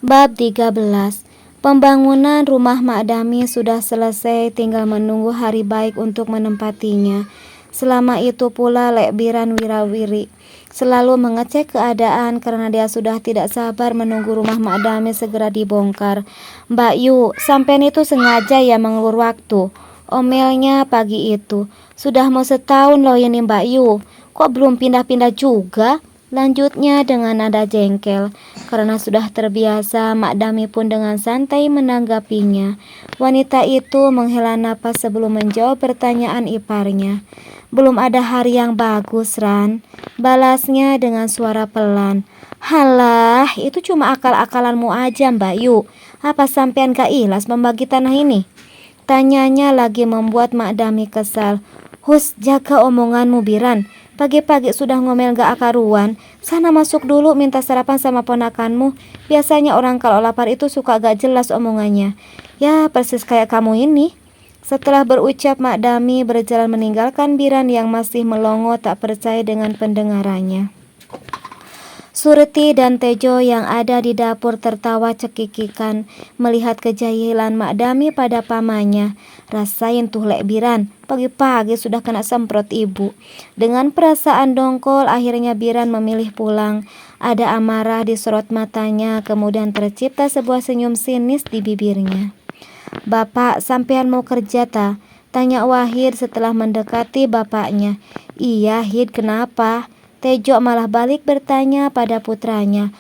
Bab 13. Pembangunan rumah Mak Dami sudah selesai, tinggal menunggu hari baik untuk menempatinya. Selama itu pula Lek Biran wirawiri selalu mengecek keadaan karena dia sudah tidak sabar menunggu rumah Mak Dami segera dibongkar. "Mbak Yu, sampean itu sengaja ya mengulur waktu," omelnya pagi itu. "Sudah mau setahun loh ini Mbak Yu, kok belum pindah-pindah juga?" Lanjutnya dengan nada jengkel. Karena sudah terbiasa, Mak Dami pun dengan santai menanggapinya. Wanita itu menghela napas sebelum menjawab pertanyaan iparnya. "Belum ada hari yang bagus, Ran," balasnya dengan suara pelan. "Halah, itu cuma akal-akalanmu aja, Mbak Yu. Apa sampean gak ikhlas membagi tanah ini?" Tanyanya lagi membuat Mak Dami kesal. "Hus, jaga omonganmu, Biran. Pagi-pagi sudah ngomel gak akaruan. Sana masuk dulu minta sarapan sama ponakanmu. Biasanya orang kalau lapar itu suka gak jelas omongannya. Ya persis kayak kamu ini." Setelah berucap, Mak Dami berjalan meninggalkan Biran yang masih melongo tak percaya dengan pendengarannya. Surti dan Tejo yang ada di dapur tertawa cekikikan melihat kejahilan Mak Dami pada pamannya. "Rasain tuh Lek Biran, pagi-pagi sudah kena semprot ibu." Dengan perasaan dongkol akhirnya Biran memilih pulang. Ada amarah di sorot matanya, kemudian tercipta sebuah senyum sinis di bibirnya. "Bapak, sampean mau kerja ta?" tanya Wahid setelah mendekati bapaknya. "Iya Hid, kenapa?" Tejo malah balik bertanya pada putranya.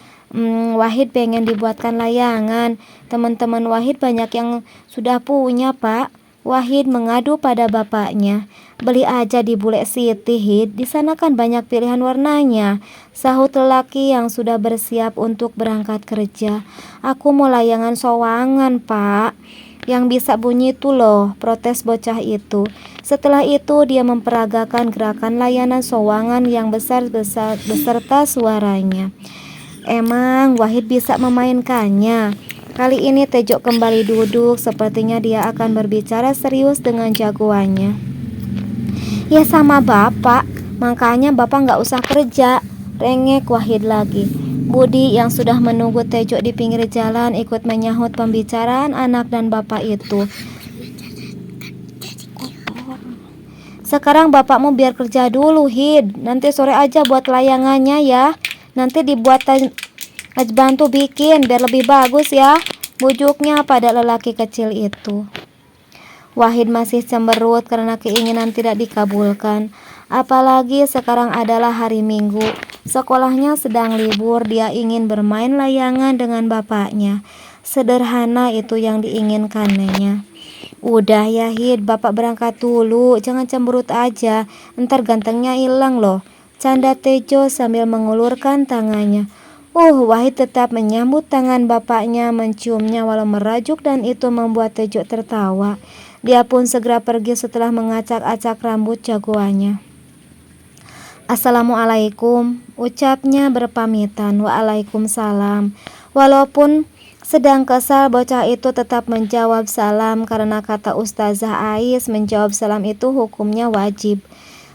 Wahid pengen dibuatkan layangan. Teman-teman Wahid banyak yang sudah punya, Pak." Wahid mengadu pada bapaknya. "Beli aja di Bule City, Hid. Di sana kan banyak pilihan warnanya," sahut lelaki yang sudah bersiap untuk berangkat kerja. "Aku mau layangan sowangan, Pak. Yang bisa bunyi itu loh," protes bocah itu. Setelah itu dia memperagakan gerakan layanan sowangan yang besar beserta suaranya. Emang Wahid bisa memainkannya. Kali ini Tejo kembali duduk, sepertinya dia akan berbicara serius dengan jagoannya. "Ya sama bapak, makanya bapak gak usah kerja," rengek Wahid lagi. Budi yang sudah menunggu Tejo di pinggir jalan ikut menyahut pembicaraan anak dan bapak itu. "Sekarang bapakmu biar kerja dulu, Hid. Nanti sore aja buat layangannya ya. Nanti dibuat bantu bikin biar lebih bagus ya," bujuknya pada lelaki kecil itu. Wahid masih cemberut karena keinginan tidak dikabulkan. Apalagi sekarang adalah hari Minggu. Sekolahnya sedang libur, dia ingin bermain layangan dengan bapaknya. Sederhana itu yang diinginkannya. "Udah ya Hid, bapak berangkat dulu, jangan cemberut aja, ntar gantengnya hilang loh," canda Tejo sambil mengulurkan tangannya. Wahid tetap menyambut tangan bapaknya, menciumnya walau merajuk, dan itu membuat Tejo tertawa. Dia pun segera pergi setelah mengacak-acak rambut jagoannya. "Assalamualaikum," ucapnya berpamitan. "Waalaikumsalam." Walaupun sedang kesal, bocah itu tetap menjawab salam karena kata Ustazah Ais, menjawab salam itu hukumnya wajib.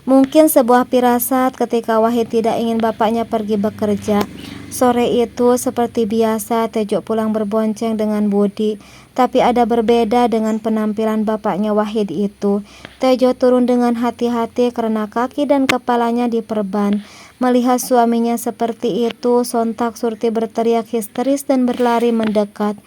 Mungkin sebuah firasat ketika Wahid tidak ingin bapaknya pergi bekerja. Sore itu seperti biasa Tejo pulang berbonceng dengan Budi. Tapi ada berbeda dengan penampilan bapaknya Wahid itu. Tejo turun dengan hati-hati karena kaki dan kepalanya diperban. Melihat suaminya seperti itu, sontak Surti berteriak histeris dan berlari mendekat.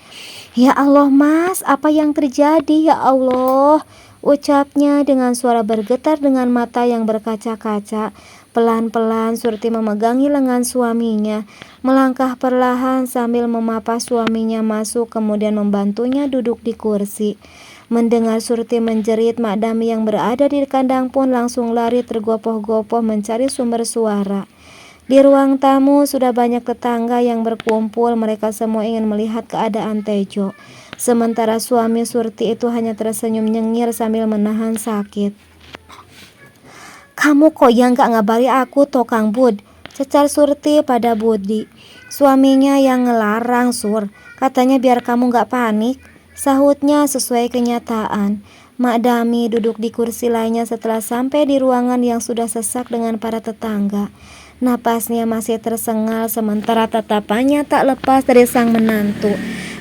"Ya Allah Mas, apa yang terjadi ya Allah?" ucapnya dengan suara bergetar dengan mata yang berkaca-kaca. Pelan-pelan Surti memegangi lengan suaminya, melangkah perlahan sambil memapa suaminya masuk, kemudian membantunya duduk di kursi. Mendengar Surti menjerit, Mak Dami yang berada di kandang pun langsung lari tergopoh-gopoh mencari sumber suara. Di ruang tamu sudah banyak tetangga yang berkumpul, mereka semua ingin melihat keadaan Tejo. Sementara suami Surti itu hanya tersenyum nyengir sambil menahan sakit. "Kamu kok yang gak ngabari aku toh Kang Bud?" cecar Surti pada Budi. "Suaminya yang ngelarang Sur, katanya biar kamu gak panik," sahutnya sesuai kenyataan. Mak Dami duduk di kursi lainnya setelah sampai di ruangan yang sudah sesak dengan para tetangga. Napasnya masih tersengal sementara tatapannya tak lepas dari sang menantu.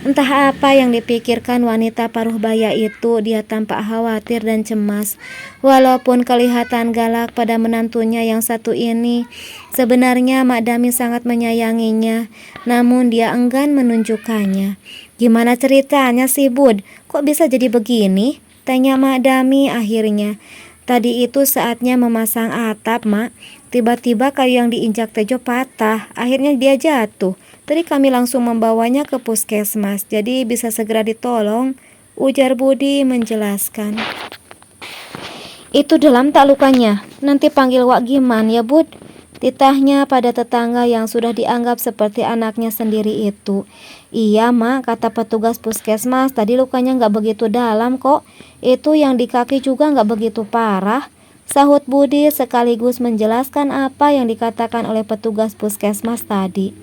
Entah apa yang dipikirkan wanita paruh baya itu, dia tampak khawatir dan cemas. Walaupun kelihatan galak pada menantunya yang satu ini, sebenarnya Mak Dami sangat menyayanginya, namun dia enggan menunjukkannya. "Gimana ceritanya sih, Bud? Kok bisa jadi begini?" tanya Mak Dami akhirnya. "Tadi itu saatnya memasang atap, Mak. Tiba-tiba kayu yang diinjak Tejo patah, akhirnya dia jatuh. Tadi kami langsung membawanya ke puskesmas, jadi bisa segera ditolong," ujar Budi menjelaskan. "Itu dalam tak lukanya? Nanti panggil Wak Giman ya, Bud," titahnya pada tetangga yang sudah dianggap seperti anaknya sendiri itu. "Iya, Mak, kata petugas puskesmas, tadi lukanya nggak begitu dalam kok. Itu yang di kaki juga nggak begitu parah," sahut Budi sekaligus menjelaskan apa yang dikatakan oleh petugas puskesmas tadi.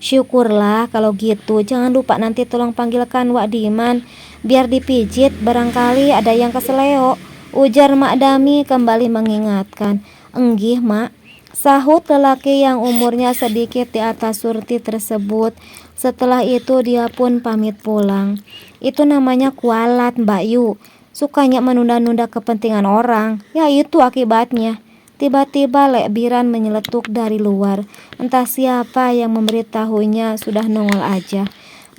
"Syukurlah kalau gitu, jangan lupa nanti tolong panggilkan Wak Diman, biar dipijit, barangkali ada yang keseleo," ujar Mak Dami kembali mengingatkan. "Enggih, Mak," sahut lelaki yang umurnya sedikit di atas Surti tersebut. Setelah itu dia pun pamit pulang. "Itu namanya kualat, Mbak Yu. Sukanya menunda-nunda kepentingan orang. Ya itu akibatnya." Tiba-tiba Lek Biran menyeletuk dari luar. Entah siapa yang memberitahunya, sudah nongol aja.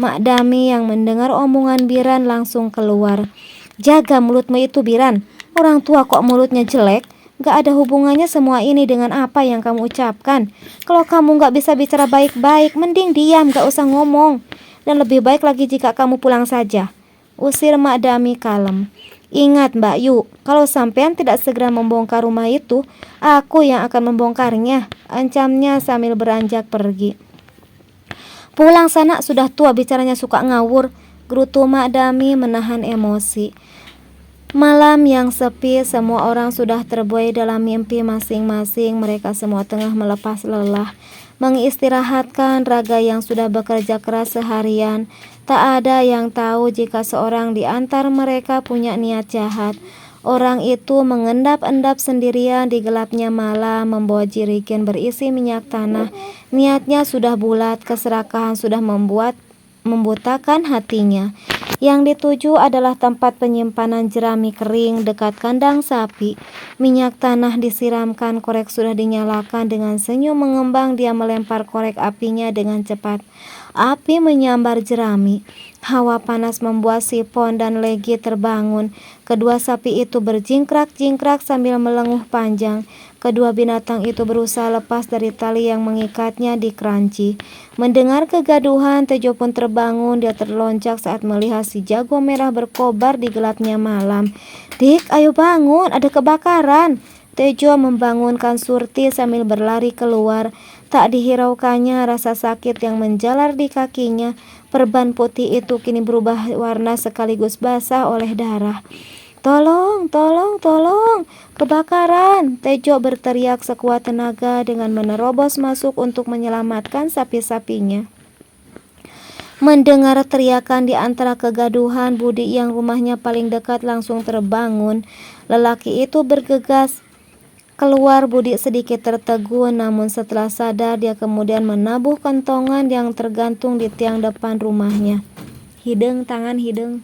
Mak Dami yang mendengar omongan Biran langsung keluar. "Jaga mulutmu itu, Biran. Orang tua kok mulutnya jelek? Gak ada hubungannya semua ini dengan apa yang kamu ucapkan. Kalau kamu gak bisa bicara baik-baik, mending diam, gak usah ngomong. Dan lebih baik lagi jika kamu pulang saja," usir Mak Dami kalem. "Ingat Mbak Yu, kalau sampean tidak segera membongkar rumah itu, aku yang akan membongkarnya," ancamnya sambil beranjak pergi. "Pulang sana, sudah tua bicaranya suka ngawur," gerutu Mak Dami menahan emosi. Malam yang sepi, semua orang sudah terbuai dalam mimpi masing-masing. Mereka semua tengah melepas lelah, mengistirahatkan raga yang sudah bekerja keras seharian. Tak ada yang tahu jika seorang di antara mereka punya niat jahat. Orang itu mengendap-endap sendirian di gelapnya malam, membawa jerigen berisi minyak tanah. Niatnya sudah bulat, keserakahan sudah membutakan hatinya. Yang dituju adalah tempat penyimpanan jerami kering dekat kandang sapi. Minyak tanah disiramkan, korek sudah dinyalakan. Dengan senyum mengembang dia melempar korek apinya dengan cepat. Api menyambar jerami. Hawa panas membuat Sipon dan Legi terbangun. Kedua sapi itu berjingkrak-jingkrak sambil melenguh panjang. Kedua binatang itu berusaha lepas dari tali yang mengikatnya di keranci. Mendengar kegaduhan, Tejo pun terbangun. Dia terlonjak saat melihat si jago merah berkobar di gelapnya malam. "Dik, ayo bangun, ada kebakaran." Tejo membangunkan Surti sambil berlari keluar. Tak dihiraukannya rasa sakit yang menjalar di kakinya. Perban putih itu kini berubah warna sekaligus basah oleh darah. "Tolong, tolong, tolong, kebakaran!" Tejo berteriak sekuat tenaga dengan menerobos masuk untuk menyelamatkan sapi-sapinya. Mendengar teriakan di antara kegaduhan, Budi yang rumahnya paling dekat langsung terbangun. Lelaki itu bergegas keluar. Budi sedikit tertegun, namun setelah sadar dia kemudian menabuh kentongan yang tergantung di tiang depan rumahnya. "Hideng, tangan hideng."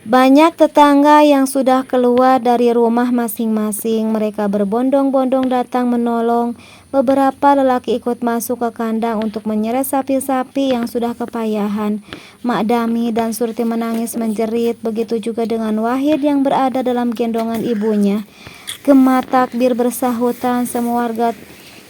Banyak tetangga yang sudah keluar dari rumah masing-masing. Mereka berbondong-bondong datang menolong. Beberapa lelaki ikut masuk ke kandang untuk menyeret sapi-sapi yang sudah kepayahan. Mak Dami dan Surti menangis menjerit. Begitu juga dengan Wahid yang berada dalam gendongan ibunya. Gema takbir bersahutan. Semua warga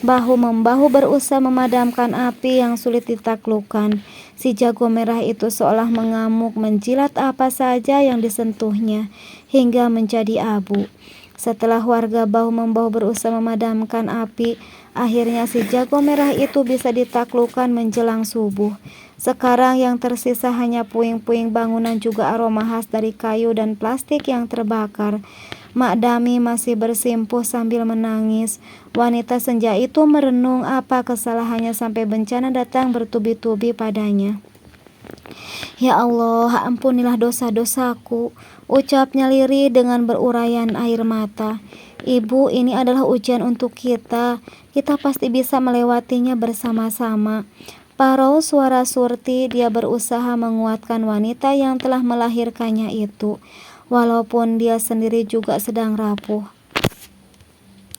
bahu-membahu berusaha memadamkan api yang sulit ditaklukkan. Si jago merah itu seolah mengamuk, menjilat apa saja yang disentuhnya hingga menjadi abu. Setelah warga bahu-membahu berusaha memadamkan api, akhirnya si jago merah itu bisa ditaklukkan menjelang subuh. Sekarang yang tersisa hanya puing-puing bangunan, juga aroma khas dari kayu dan plastik yang terbakar. Mak Dami masih bersimpuh sambil menangis. Wanita senja itu merenung apa kesalahannya sampai bencana datang bertubi-tubi padanya. "Ya Allah, ampunilah dosa-dosaku," ucapnya lirih dengan berurayan air mata. Ibu, ini adalah ujian untuk kita. Kita pasti bisa melewatinya bersama-sama. Parau suara Surti, dia berusaha menguatkan wanita yang telah melahirkannya itu, walaupun dia sendiri juga sedang rapuh.